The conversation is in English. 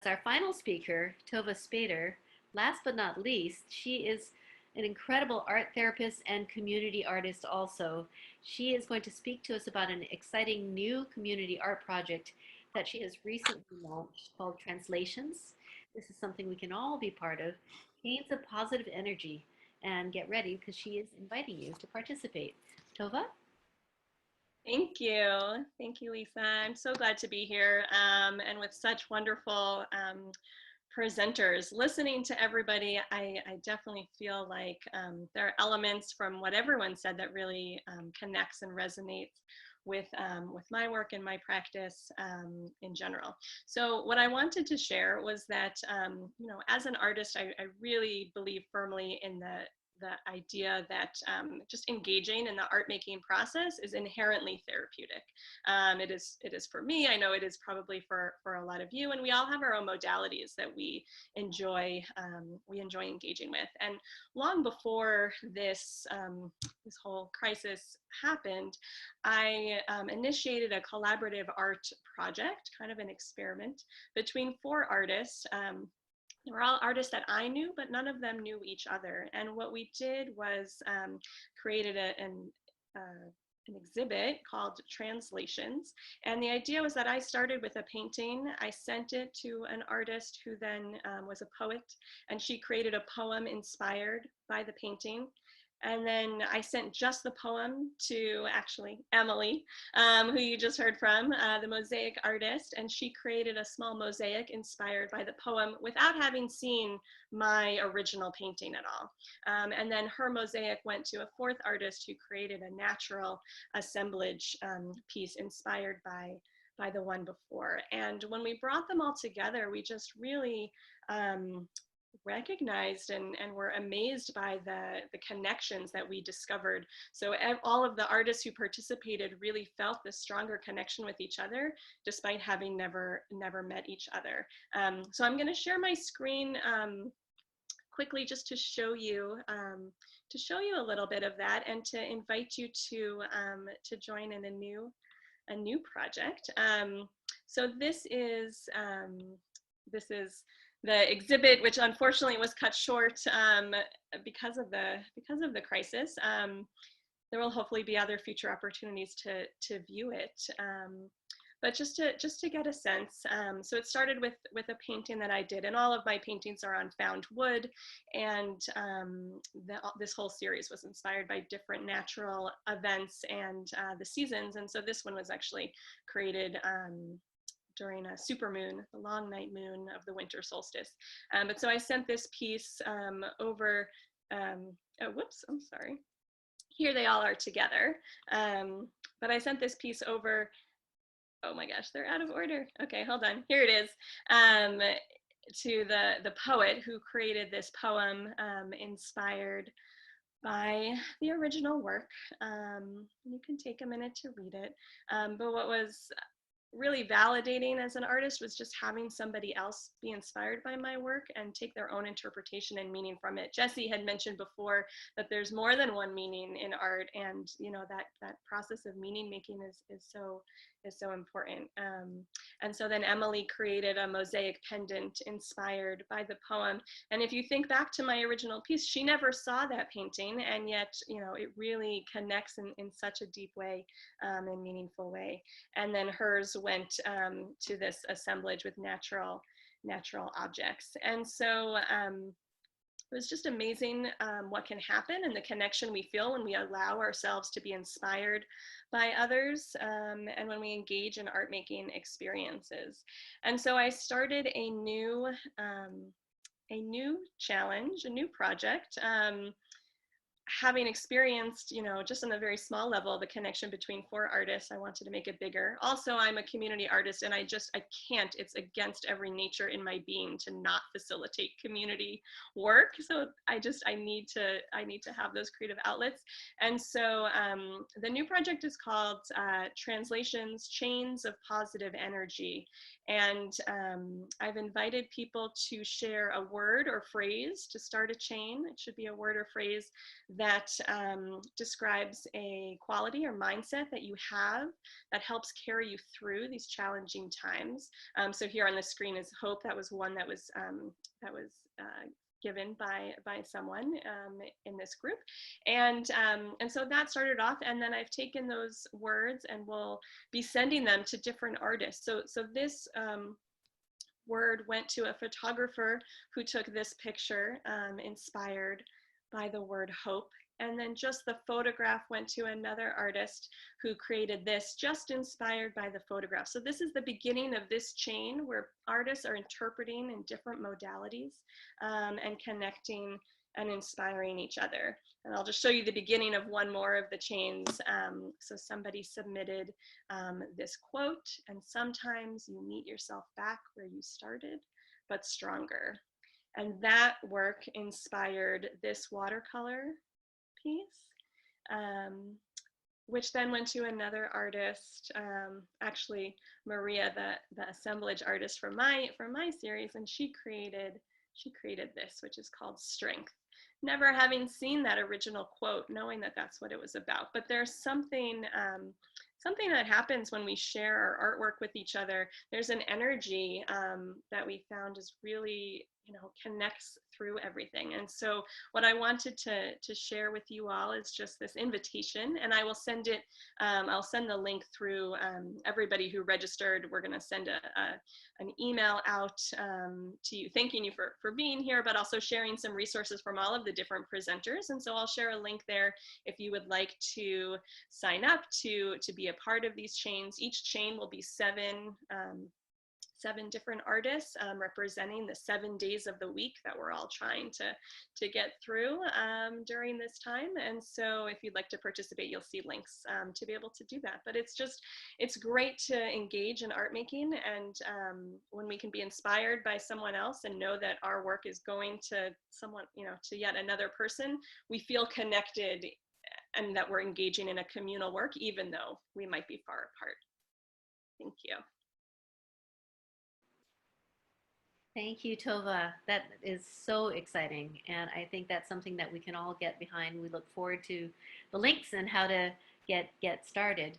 Our final speaker, Tova Speter. Last but not least, she is an incredible art therapist and community artist also. She is going to speak to us about an exciting new community art project that she has recently launched called Translations. This is something we can all be part of. Gains of positive energy. And get ready because she is inviting you to participate. Tova? Thank you. Thank you, Lisa. I'm so glad to be here and with such wonderful presenters. Listening to everybody, I definitely feel like there are elements from what everyone said that really connects and resonates with my work and my practice in general. So what I wanted to share was that, as an artist, I really believe firmly in the idea that just engaging in the art making process is inherently therapeutic. It is for me. I know it is probably for a lot of you, and we all have our own modalities that we enjoy engaging with. And long before this this whole crisis happened, I initiated a collaborative art project, kind of an experiment between four artists. They were all artists that I knew, but none of them knew each other. And what we did was created an exhibit called Translations. And the idea was that I started with a painting. I sent it to an artist who then was a poet, and she created a poem inspired by the painting. And then I sent just the poem to actually Emily, who you just heard from, the mosaic artist, and she created a small mosaic inspired by the poem without having seen my original painting at all. And then her mosaic went to a fourth artist who created a natural assemblage piece inspired by the one before. And when we brought them all together, we just really recognized and were amazed by the connections that we discovered. So all of the artists who participated really felt this stronger connection with each other, despite having never met each other. So I'm going to share my screen quickly just to show you a little bit of that and to invite you to join in a new project. So this is the exhibit, which unfortunately was cut short because of the crisis. There will hopefully be other future opportunities to view it. But just to get a sense, so it started with a painting that I did, and all of my paintings are on found wood, and this whole series was inspired by different natural events and the seasons, and so this one was actually created during a supermoon, the long night moon of the winter solstice. But so I sent this piece over, oh, whoops, I'm sorry. Here they all are together. But I sent this piece over, oh my gosh, they're out of order. Okay, hold on, here it is. To the poet who created this poem inspired by the original work. You can take a minute to read it. But what was really validating as an artist was just having somebody else be inspired by my work and take their own interpretation and meaning from it. Jesse had mentioned before that there's more than one meaning in art, and that process of meaning making is so important. And so then Emily created a mosaic pendant inspired by the poem. And if you think back to my original piece, she never saw that painting, and yet it really connects in such a deep way and meaningful way. And then hers went to this assemblage with natural objects. And so it was just amazing what can happen and the connection we feel when we allow ourselves to be inspired by others and when we engage in art making experiences. And so I started a new challenge, a new project. Having experienced, just on a very small level, the connection between four artists, I wanted to make it bigger. Also, I'm a community artist, and I can't, it's against every nature in my being to not facilitate community work. So I need to have those creative outlets. And so the new project is called Translations, Chains of Positive Energy. And I've invited people to share a word or phrase to start a chain. It should be a word or phrase that describes a quality or mindset that you have that helps carry you through these challenging times. So here on the screen is hope. That was one that was given by someone in this group, and so that started off. And then I've taken those words and will be sending them to different artists. So this word went to a photographer who took this picture, inspired by the word hope. And then just the photograph went to another artist who created this, just inspired by the photograph. So this is the beginning of this chain where artists are interpreting in different modalities and connecting and inspiring each other. And I'll just show you the beginning of one more of the chains. So somebody submitted this quote, and sometimes you meet yourself back where you started, but stronger. And that work inspired this watercolor piece, which then went to another artist, actually Maria, the assemblage artist for my series, and she created this, which is called Strength. Never having seen that original quote, knowing that that's what it was about. But there's something that happens when we share our artwork with each other. There's an energy that we found is really, connects through everything. And so what I wanted to share with you all is just this invitation, and I will send it, I'll send the link through everybody who registered. We're gonna send an email out to you, thanking you for being here, but also sharing some resources from all of the different presenters. And so I'll share a link there if you would like to sign up to be a part of these chains. Each chain will be seven different artists representing the 7 days of the week that we're all trying to get through during this time. And so if you'd like to participate, you'll see links to be able to do that. But it's great to engage in art making, and when we can be inspired by someone else and know that our work is going to someone, to yet another person, we feel connected and that we're engaging in a communal work, even though we might be far apart. Thank you. Thank you, Tova. That is so exciting. And I think that's something that we can all get behind. We look forward to the links and how to get started.